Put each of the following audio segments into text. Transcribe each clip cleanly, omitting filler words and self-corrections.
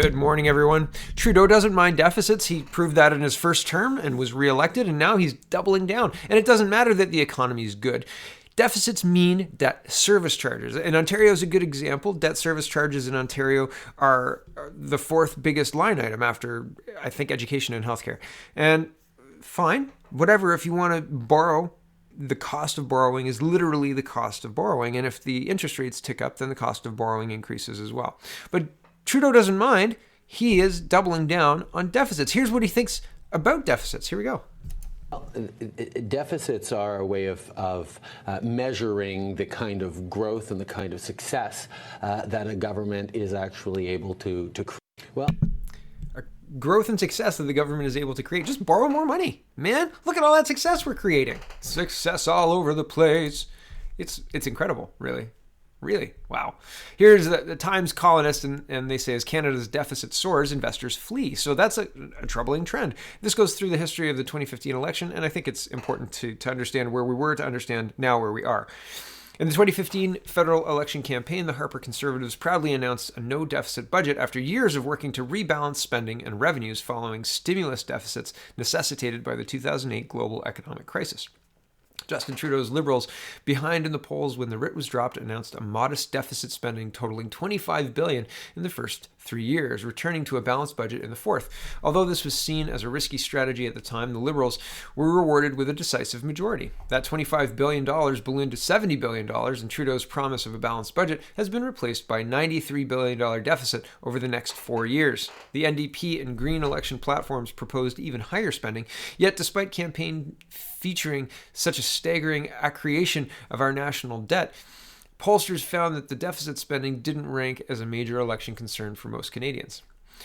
Good morning, everyone. Trudeau doesn't mind deficits. He proved that in his first term and was reelected, and now he's doubling down. And it doesn't matter that the economy is good. Deficits mean debt service charges. And Ontario is a good example. Debt service charges in Ontario are the fourth biggest line item after, I think, education and healthcare. And fine, whatever, if you want to borrow, the cost of borrowing is literally the cost of borrowing. And if the interest rates tick up, then the cost of borrowing increases as well. But Trudeau doesn't mind. He is doubling down on deficits. Here's what he thinks about deficits. Here we go. Deficits are a way of measuring the kind of growth and the kind of success that a government is actually able to create. Well, growth and success that the government is able to create. Just borrow more money, man. Look at all that success we're creating. Success all over the place. It's incredible, really. Really? Wow. Here's the Times columnist, and they say, as Canada's deficit soars, investors flee. So that's a troubling trend. This goes through the history of the 2015 election, and I think it's important to understand where we were to understand now where we are. In the 2015 federal election campaign, the Harper Conservatives proudly announced a no-deficit budget after years of working to rebalance spending and revenues following stimulus deficits necessitated by the 2008 global economic crisis. Justin Trudeau's Liberals, behind in the polls when the writ was dropped, announced a modest deficit spending totaling $25 billion in the first 3 years, returning to a balanced budget in the fourth. Although this was seen as a risky strategy at the time, the Liberals were rewarded with a decisive majority. That $25 billion ballooned to $70 billion, and Trudeau's promise of a balanced budget has been replaced by a $93 billion deficit over the next 4 years. The NDP and Green election platforms proposed even higher spending, yet despite campaign featuring such a staggering accretion of our national debt, pollsters found that the deficit spending didn't rank as a major election concern for most Canadians.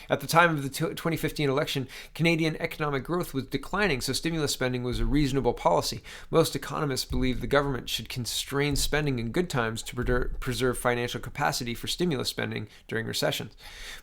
At the time of the 2015 election, Canadian economic growth was declining, so stimulus spending was a reasonable policy. Most economists believe the government should constrain spending in good times to preserve financial capacity for stimulus spending during recessions.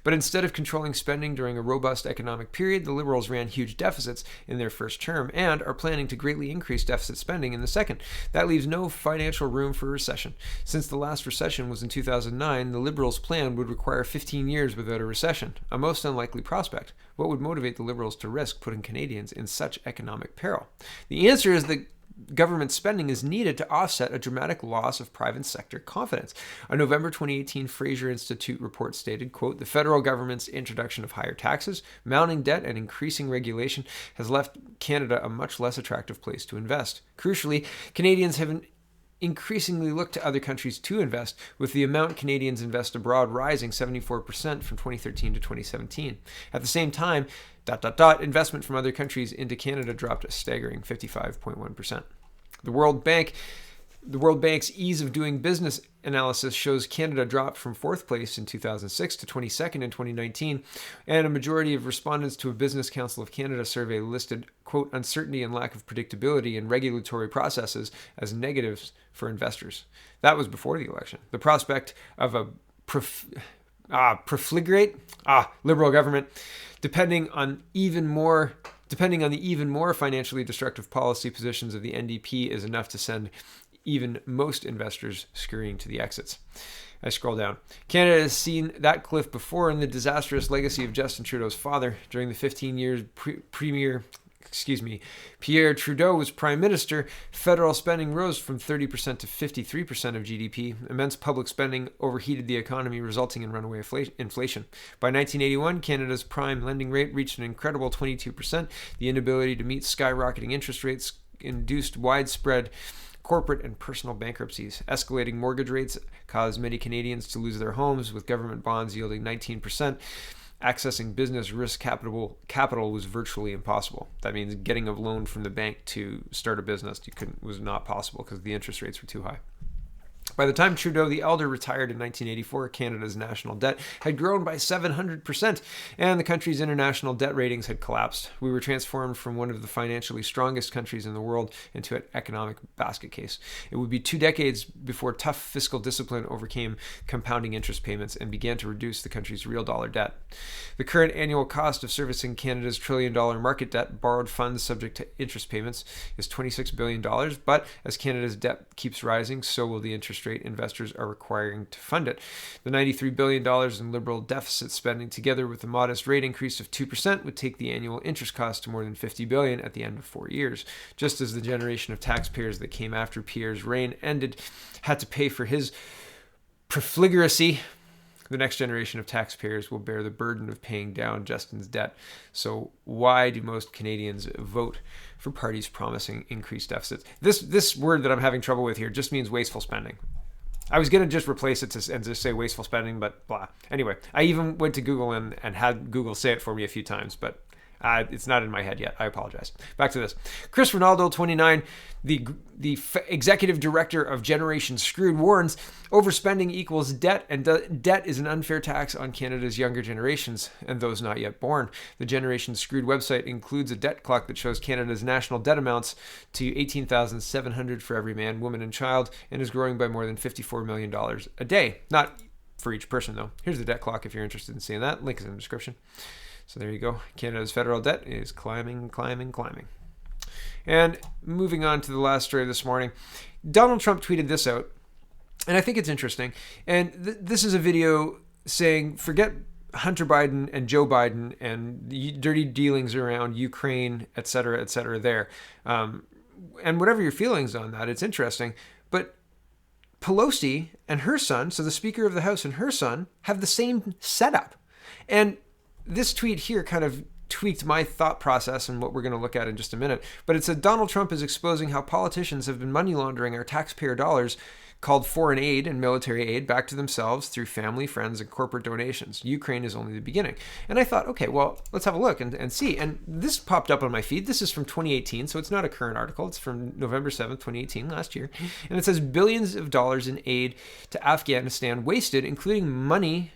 But instead of controlling spending during a robust economic period, the Liberals ran huge deficits in their first term and are planning to greatly increase deficit spending in the second. That leaves no financial room for recession. Since the last recession was in 2009, the Liberals' plan would require 15 years without a recession. A most unlikely prospect. What would motivate the Liberals to risk putting Canadians in such economic peril? The answer is that government spending is needed to offset a dramatic loss of private sector confidence. A November 2018 Fraser Institute report stated, quote, the federal government's introduction of higher taxes, mounting debt, and increasing regulation has left Canada a much less attractive place to invest. Crucially, Canadians have increasingly look to other countries to invest, with the amount Canadians invest abroad rising 74% from 2013 to 2017. At the same time, investment from other countries into Canada dropped a staggering 55.1%. The World Bank's ease of doing business analysis shows Canada dropped from fourth place in 2006 to 22nd in 2019, and a majority of respondents to a Business Council of Canada survey listed, quote, uncertainty and lack of predictability in regulatory processes as negatives for investors. That was before the election. The prospect of a profligate Liberal government, depending on the even more financially destructive policy positions of the NDP, is enough to send even most investors scurrying to the exits. I scroll down. Canada has seen that cliff before in the disastrous legacy of Justin Trudeau's father. During the 15 years Pierre Trudeau was Prime Minister, federal spending rose from 30% to 53% of GDP. Immense public spending overheated the economy, resulting in runaway inflation. By 1981, Canada's prime lending rate reached an incredible 22%. The inability to meet skyrocketing interest rates induced widespread corporate and personal bankruptcies. Escalating mortgage rates caused many Canadians to lose their homes, with government bonds yielding 19%. Accessing business risk capital was virtually impossible. That means getting a loan from the bank to start a business was not possible because the interest rates were too high. By the time Trudeau the Elder retired in 1984, Canada's national debt had grown by 700%, and the country's international debt ratings had collapsed. We were transformed from one of the financially strongest countries in the world into an economic basket case. It would be 2 decades before tough fiscal discipline overcame compounding interest payments and began to reduce the country's real dollar debt. The current annual cost of servicing Canada's $1 trillion market debt, borrowed funds subject to interest payments, is $26 billion, but as Canada's debt keeps rising, so will the interest interest rate investors are requiring to fund it. The $93 billion in liberal deficit spending, together with a modest rate increase of 2%, would take the annual interest cost to more than $50 billion at the end of 4 years. Just as the generation of taxpayers that came after Pierre's reign ended had to pay for his profligacy, the next generation of taxpayers will bear the burden of paying down Justin's debt. So why do most Canadians vote for parties promising increased deficits? This word that I'm having trouble with here just means wasteful spending. I was going to just replace it and just say wasteful spending, but blah. Anyway, I even went to Google and had Google say it for me a few times, but it's not in my head yet. I apologize. Back to this. Chris Ronaldo, 29, the executive director of Generation Screwed, warns overspending equals debt, and debt is an unfair tax on Canada's younger generations and those not yet born. The Generation Screwed website includes a debt clock that shows Canada's national debt amounts to $18,700 for every man, woman, and child, and is growing by more than $54 million a day. Not for each person, though. Here's the debt clock if you're interested in seeing that. Link is in the description. So there you go. Canada's federal debt is climbing, climbing, climbing. And moving on to the last story this morning, Donald Trump tweeted this out, and I think it's interesting. And this is a video saying, forget Hunter Biden and Joe Biden and the dirty dealings around Ukraine, et cetera, there. And whatever your feelings on that, it's interesting. But Pelosi and her son, so the Speaker of the House and her son, have the same setup. And this tweet here kind of tweaked my thought process and what we're going to look at in just a minute. But it said Donald Trump is exposing how politicians have been money laundering our taxpayer dollars called foreign aid and military aid back to themselves through family, friends, and corporate donations. Ukraine is only the beginning. And I thought, okay, well, let's have a look and see. And this popped up on my feed. This is from 2018, so it's not a current article. It's from November 7th, 2018, last year. And it says billions of dollars in aid to Afghanistan wasted, including money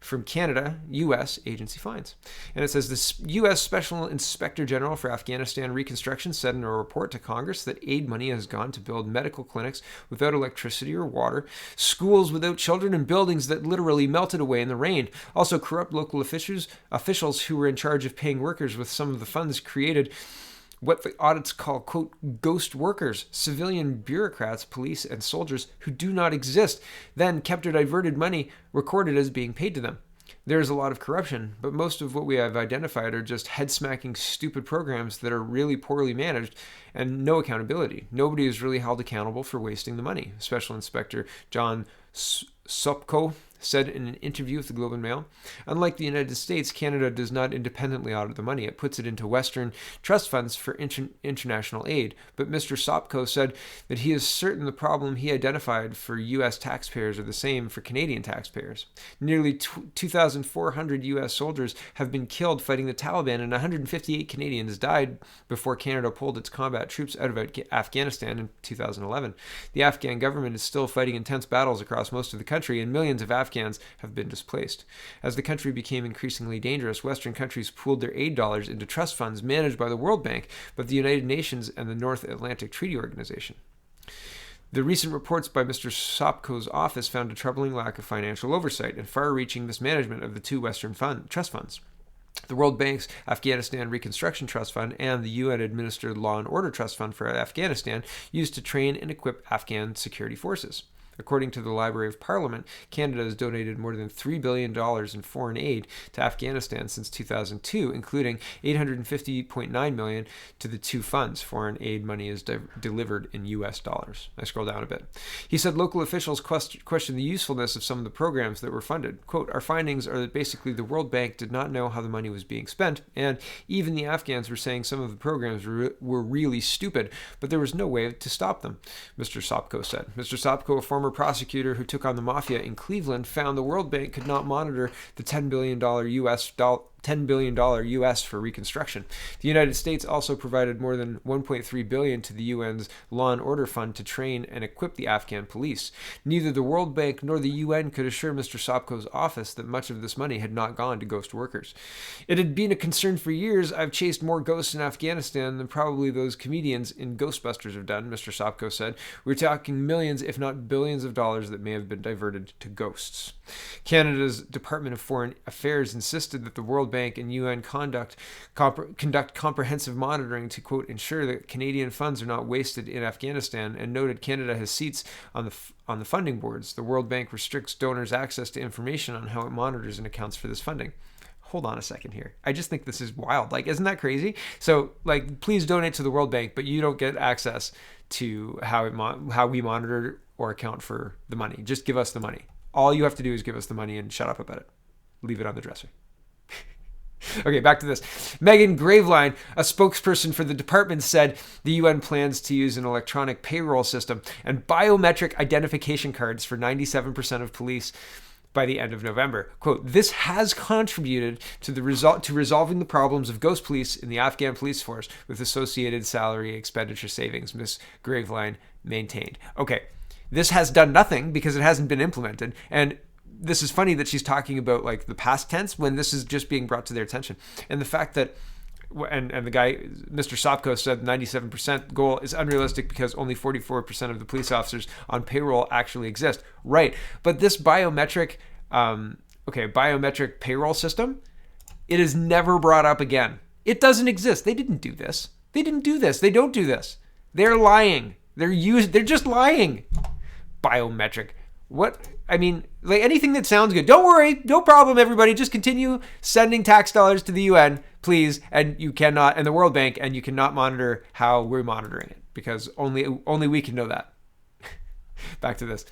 from Canada, U.S. agency fines. And it says the U.S. Special Inspector General for Afghanistan Reconstruction said in a report to Congress that aid money has gone to build medical clinics without electricity or water, schools without children, and buildings that literally melted away in the rain. Also, corrupt local officials who were in charge of paying workers with some of the funds created what the audits call, quote, ghost workers, civilian bureaucrats, police, and soldiers who do not exist, then kept or diverted money recorded as being paid to them. There is a lot of corruption, but most of what we have identified are just head-smacking stupid programs that are really poorly managed and no accountability. Nobody is really held accountable for wasting the money. Special Inspector John Sopko said in an interview with the Globe and Mail. Unlike the United States, Canada does not independently audit the money. It puts it into Western trust funds for international aid. But Mr. Sopko said that he is certain the problem he identified for U.S. taxpayers are the same for Canadian taxpayers. Nearly 2,400 U.S. soldiers have been killed fighting the Taliban, and 158 Canadians died before Canada pulled its combat troops out of Afghanistan in 2011. The Afghan government is still fighting intense battles across most of the country, and millions of Afghans have been displaced. As the country became increasingly dangerous, Western countries pooled their aid dollars into trust funds managed by the World Bank, but the United Nations and the North Atlantic Treaty Organization. The recent reports by Mr. Sopko's office found a troubling lack of financial oversight and far-reaching mismanagement of the two Western trust funds. The World Bank's Afghanistan Reconstruction Trust Fund and the UN-administered Law and Order Trust Fund for Afghanistan used to train and equip Afghan security forces. According to the Library of Parliament, Canada has donated more than $3 billion in foreign aid to Afghanistan since 2002, including $850.9 million to the two funds. Foreign aid money is delivered in U.S. dollars. I scroll down a bit. He said local officials questioned the usefulness of some of the programs that were funded. Quote, our findings are that basically the World Bank did not know how the money was being spent, and even the Afghans were saying some of the programs were really stupid, but there was no way to stop them, Mr. Sopko said. Mr. Sopko, a former prosecutor who took on the mafia in Cleveland, found the World Bank could not monitor the $10 billion U.S. for reconstruction. The United States also provided more than $1.3 billion to the UN's Law and Order Fund to train and equip the Afghan police. Neither the World Bank nor the UN could assure Mr. Sopko's office that much of this money had not gone to ghost workers. It had been a concern for years. I've chased more ghosts in Afghanistan than probably those comedians in Ghostbusters have done, Mr. Sopko said. We're talking millions, if not billions of dollars that may have been diverted to ghosts. Canada's Department of Foreign Affairs insisted that the World Bank and UN conduct comprehensive monitoring to, quote, ensure that Canadian funds are not wasted in Afghanistan, and noted Canada has seats on the funding boards. The World Bank restricts donors' access to information on how it monitors and accounts for this funding. Hold on a second here. I just think this is wild. Like, isn't that crazy? So, like, please donate to the World Bank, but you don't get access to how we monitor or account for the money. Just give us the money. All you have to do is give us the money and shut up about it. Leave it on the dresser. Okay, back to this. Megan Graveline, a spokesperson for the department, said the UN plans to use an electronic payroll system and biometric identification cards for 97% of police by the end of November. Quote, this has contributed to resolving the problems of ghost police in the Afghan police force with associated salary expenditure savings, Ms. Graveline maintained. Okay, this has done nothing because it hasn't been implemented. And this is funny that she's talking about like the past tense when this is just being brought to their attention. And the fact that, and the guy, Mr. Sopko, said 97% goal is unrealistic because only 44% of the police officers on payroll actually exist. Right. But this biometric payroll system, it is never brought up again. It doesn't exist. They didn't do this. They didn't do this. They don't do this. They're lying. They're just lying. Biometric. What? I mean, like anything that sounds good. Don't worry. No problem, everybody. Just continue sending tax dollars to the UN, please. And you cannot, and the World Bank, and you cannot monitor how we're monitoring it because only we can know that. Back to this.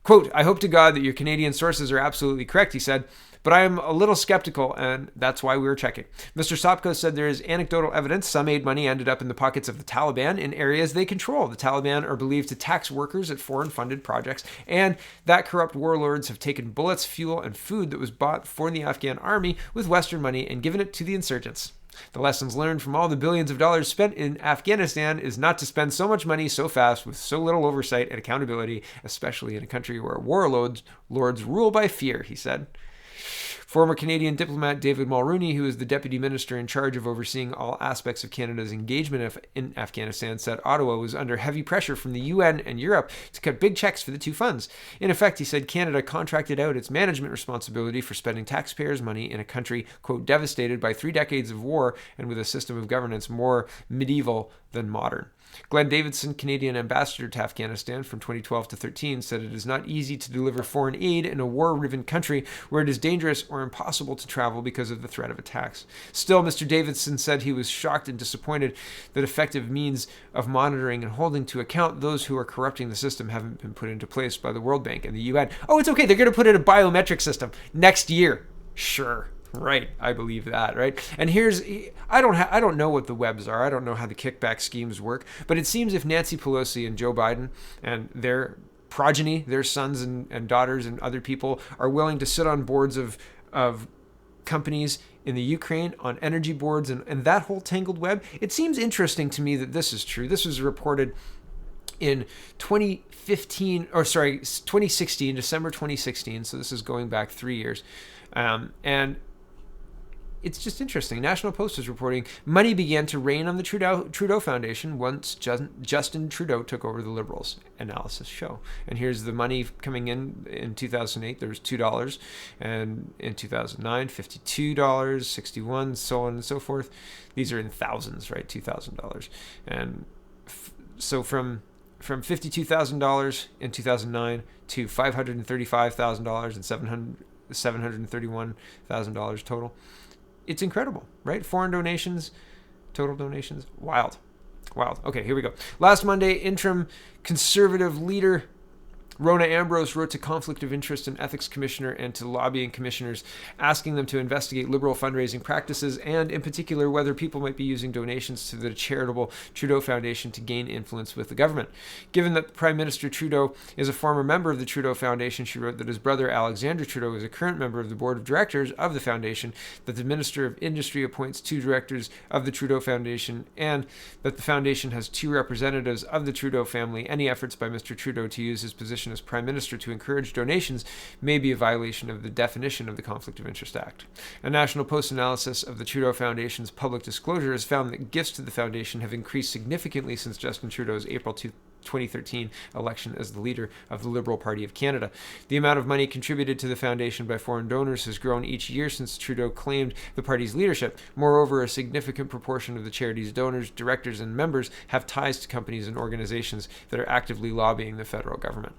Quote, I hope to God that your Canadian sources are absolutely correct, he said, but I am a little skeptical, and that's why we were checking. Mr. Sopko said there is anecdotal evidence some aid money ended up in the pockets of the Taliban in areas they control. The Taliban are believed to tax workers at foreign-funded projects, and that corrupt warlords have taken bullets, fuel, and food that was bought for the Afghan army with Western money and given it to the insurgents. The lessons learned from all the billions of dollars spent in Afghanistan is not to spend so much money so fast with so little oversight and accountability, especially in a country where warlords rule by fear, he said. Former Canadian diplomat David Mulroney, who is the deputy minister in charge of overseeing all aspects of Canada's engagement in Afghanistan, said Ottawa was under heavy pressure from the UN and Europe to cut big checks for the two funds. In effect, he said Canada contracted out its management responsibility for spending taxpayers' money in a country, quote, devastated by 3 decades of war and with a system of governance more medieval than modern. Glenn Davidson, Canadian ambassador to Afghanistan from 2012 to 13, said it is not easy to deliver foreign aid in a war-riven country where it is dangerous or impossible to travel because of the threat of attacks. Still, Mr. Davidson said he was shocked and disappointed that effective means of monitoring and holding to account those who are corrupting the system haven't been put into place by the World Bank and the UN. Oh, it's okay. They're going to put in a biometric system next year. Sure. Right, I believe that, right? And here's, I don't know what the webs are. I don't know how the kickback schemes work, but it seems if Nancy Pelosi and Joe Biden and their progeny, their sons and daughters and other people are willing to sit on boards of companies in the Ukraine, on energy boards and that whole tangled web, it seems interesting to me that this is true. This was reported in 2016, December 2016, so this is going back 3 years. And it's just interesting. National Post is reporting money began to rain on the Trudeau Foundation once Justin Trudeau took over the Liberals. Analysis show. And here's the money coming in 2008. There was $2, and in 2009, $52, 61, so on and so forth. These are in thousands, right? $2,000, and so from $52,000 in 2009 to $535,000 and $731,000 total. It's incredible, right? Foreign donations, total donations, wild. Okay, here we go. Last Monday, interim Conservative leader Rona Ambrose wrote to Conflict of Interest and Ethics Commissioner and to lobbying commissioners, asking them to investigate liberal fundraising practices and, in particular, whether people might be using donations to the charitable Trudeau Foundation to gain influence with the government. Given that Prime Minister Trudeau is a former member of the Trudeau Foundation, she wrote that his brother Alexander Trudeau is a current member of the board of directors of the foundation, that the Minister of Industry appoints 2 directors of the Trudeau Foundation, and that the foundation has 2 representatives of the Trudeau family. Any efforts by Mr. Trudeau to use his position as Prime Minister to encourage donations may be a violation of the definition of the Conflict of Interest Act. A National Post analysis of the Trudeau Foundation's public disclosure has found that gifts to the foundation have increased significantly since Justin Trudeau's April 2013 election as the leader of the Liberal Party of Canada. The amount of money contributed to the foundation by foreign donors has grown each year since Trudeau claimed the party's leadership. Moreover, a significant proportion of the charity's donors, directors, and members have ties to companies and organizations that are actively lobbying the federal government.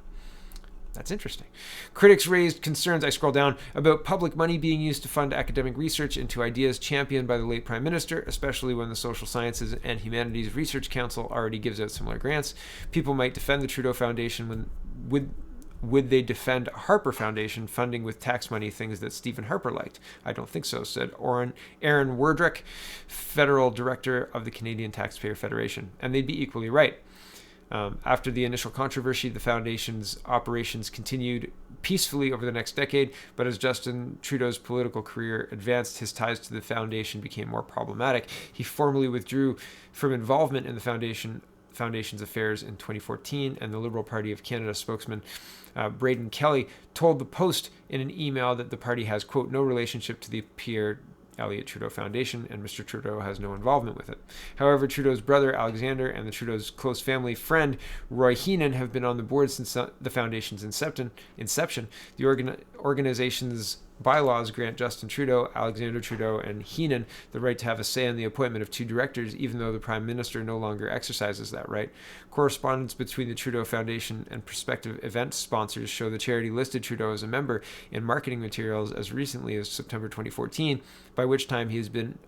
That's interesting. Critics raised concerns, I scroll down, about public money being used to fund academic research into ideas championed by the late Prime Minister, especially when the Social Sciences and Humanities Research Council already gives out similar grants. People might defend the Trudeau Foundation would they defend Harper Foundation funding with tax money things that Stephen Harper liked? I don't think so, said Aaron Werdrick, federal director of the Canadian Taxpayer Federation. And they'd be equally right. After the initial controversy, the foundation's operations continued peacefully over the next decade, but as Justin Trudeau's political career advanced, his ties to the foundation became more problematic. He formally withdrew from involvement in the foundation's affairs in 2014, and the Liberal Party of Canada spokesman Braden Kelly told the Post in an email that the party has, quote, no relationship to the Pierre Elliott Trudeau Foundation, and Mr. Trudeau has no involvement with it. However, Trudeau's brother, Alexander, and the Trudeau's close family friend, Roy Heenan, have been on the board since the foundation's inception. The organization's bylaws grant Justin Trudeau, Alexander Trudeau, and Heenan the right to have a say in the appointment of two directors, even though the Prime Minister no longer exercises that right. Correspondence between the Trudeau Foundation and prospective event sponsors show the charity listed Trudeau as a member in marketing materials as recently as September 2014, by which time he had been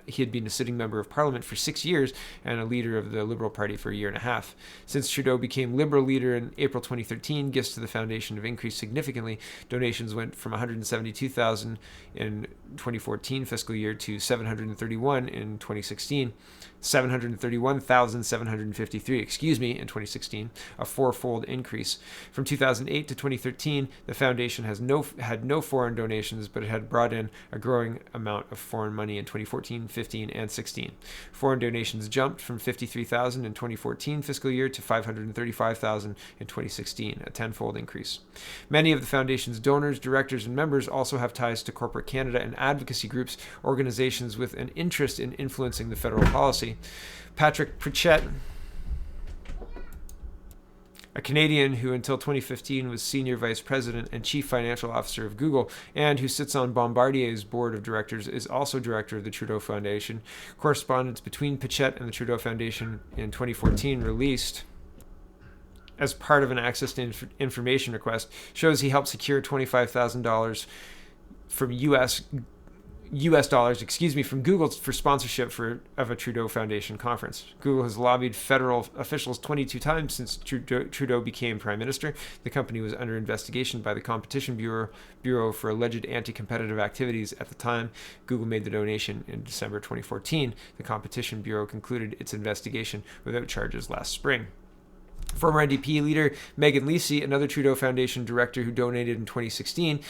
a sitting member of Parliament for 6 years and a leader of the Liberal Party for a year and a half. Since Trudeau became Liberal leader in April 2013, gifts to the foundation have increased significantly. Donations went from $172,000 in 2014 fiscal year to $731 in 2016. $731,753, in 2016, a fourfold increase. From 2008 to 2013, the foundation had no foreign donations, but it had brought in a growing amount of foreign money in 2014, 15, and 16. Foreign donations jumped from $53,000 in 2014 fiscal year to $535,000 in 2016, a tenfold increase. Many of the foundation's donors, directors, and members also have ties to corporate Canada and advocacy groups, organizations with an interest in influencing the federal policy. Patrick Bitchute, a Canadian who until 2015 was senior vice president and chief financial officer of Google, and who sits on Bombardier's board of directors, is also director of the Trudeau Foundation. Correspondence between Bitchute and the Trudeau Foundation in 2014 released as part of an access to information request shows he helped secure $25,000 from US dollars, from Google for sponsorship of a Trudeau Foundation conference. Google has lobbied federal officials 22 times since Trudeau became Prime Minister. The company was under investigation by the Competition Bureau for alleged anti-competitive activities at the time Google made the donation in December 2014. The Competition Bureau concluded its investigation without charges last spring. Former NDP leader Megan Lisi, another Trudeau Foundation director who donated in 2016,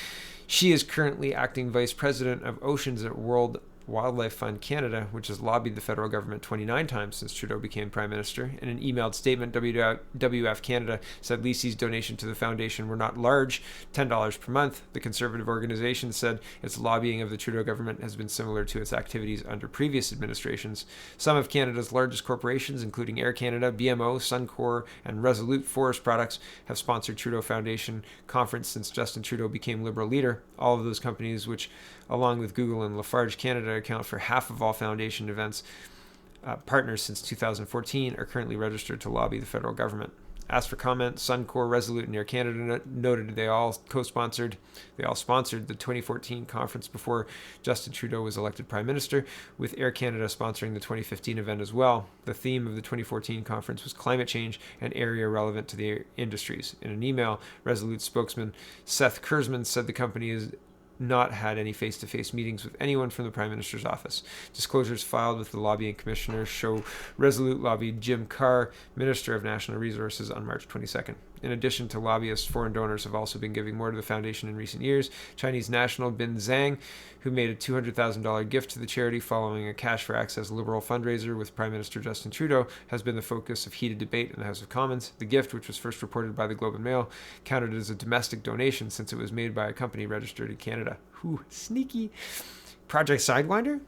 she is currently acting vice president of Oceans at World Wildlife Fund Canada, which has lobbied the federal government 29 times since Trudeau became Prime Minister. In an emailed statement, WWF Canada said Lisi's donation to the foundation were not large, $10 per month. The Conservative organization said its lobbying of the Trudeau government has been similar to its activities under previous administrations. Some of Canada's largest corporations, including Air Canada, BMO, Suncor, and Resolute Forest Products, have sponsored Trudeau Foundation conference since Justin Trudeau became Liberal leader. All of those companies, which along with Google and Lafarge Canada account for half of all foundation events partners since 2014, are currently registered to lobby the federal government. Asked for comment, Suncor, Resolute, and Air Canada noted they all sponsored the 2014 conference before Justin Trudeau was elected Prime Minister, with Air Canada sponsoring the 2015 event as well. The theme of the 2014 conference was climate change, an area relevant to the industries. In an email, Resolute spokesman Seth Kurzman said the company is not had any face-to-face meetings with anyone from the Prime Minister's office. Disclosures filed with the lobbying commissioner show Resolute lobbied Jim Carr, Minister of National Resources, on March 22nd. In addition to lobbyists, foreign donors have also been giving more to the foundation in recent years. Chinese national Bin Zhang, who made a $200,000 gift to the charity following a Cash for Access Liberal fundraiser with Prime Minister Justin Trudeau, has been the focus of heated debate in the House of Commons. The gift, which was first reported by the Globe and Mail, counted as a domestic donation since it was made by a company registered in Canada. Sneaky. Project Sidewinder?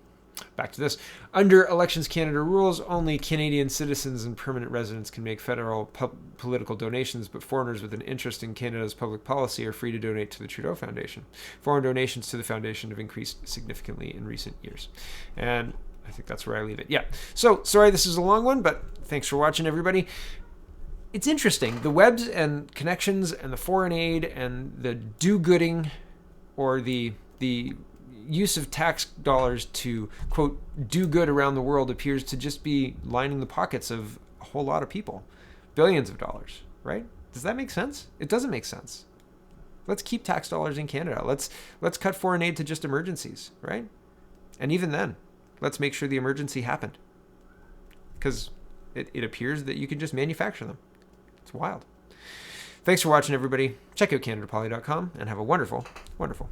Back to this. Under Elections Canada rules, only Canadian citizens and permanent residents can make federal political donations, but foreigners with an interest in Canada's public policy are free to donate to the Trudeau Foundation. Foreign donations to the foundation have increased significantly in recent years. And I think that's where I leave it. Yeah. So, sorry this is a long one, but thanks for watching, everybody. It's interesting. The webs and connections and the foreign aid and the do-gooding, or the use of tax dollars to, quote, do good around the world appears to just be lining the pockets of a whole lot of people. Billions of dollars, right? Does that make sense? It doesn't make sense. Let's keep tax dollars in Canada. Let's cut foreign aid to just emergencies, right? And even then, let's make sure the emergency happened. Because it appears that you can just manufacture them. It's wild. Thanks for watching, everybody. Check out CanadaPoly.com and have a wonderful, wonderful